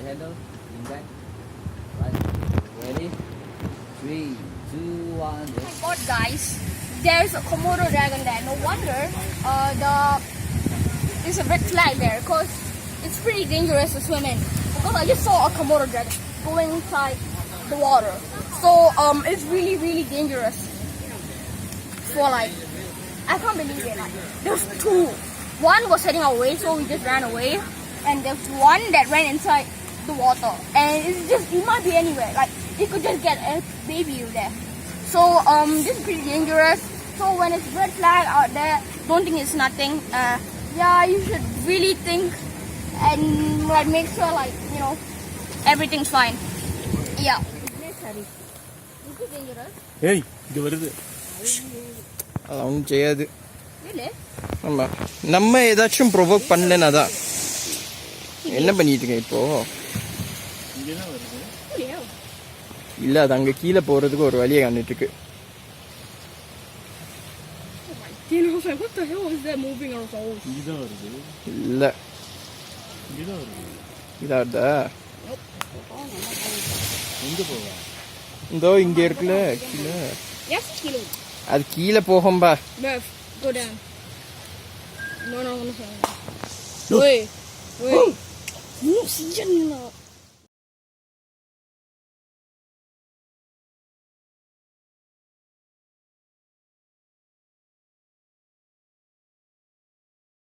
candle in that. Right. Ready? 3, 2, 1. Oh my god, guys, there's a Komodo dragon there. No wonder there's a red flag there, because it's pretty dangerous to swim in. Because I just saw a Komodo dragon going inside the water. So it's really, really dangerous. For like, I can't believe it. Like, there's two. One was heading away, so we just ran away, and there's one that ran inside the water, and it might be anywhere. Like, it could just get a baby there. So this is pretty dangerous. So when it's red flag out there, don't think it's nothing. Yeah, you should really think and like make sure, like, you know, everything's fine. Yeah. Is it dangerous? Hey, இது வருது. அதெல்லாம் செய்யாது. Really? ஆமா. நம்ம ஏதாச்சும் provoke பண்ணலனா தான். என்ன பண்ணிட்டு இருக்க இப்போ? இங்க தான் வருது. Yeah. இல்ல அது அங்க கீழ போறதுக்கு ஒரு வழியை காணிட்டு இருக்கு. You know, like, what the hell is that moving on its own? இங்க தான் வருது. இல்ல. இங்க தான் வருது. இதாடா. எங்க போவா? இதோ இங்க இருக்குல கீழ. Yes, kilo. அது கீழ போகும்பா. Bev, go down. No, no. Wait. No, see,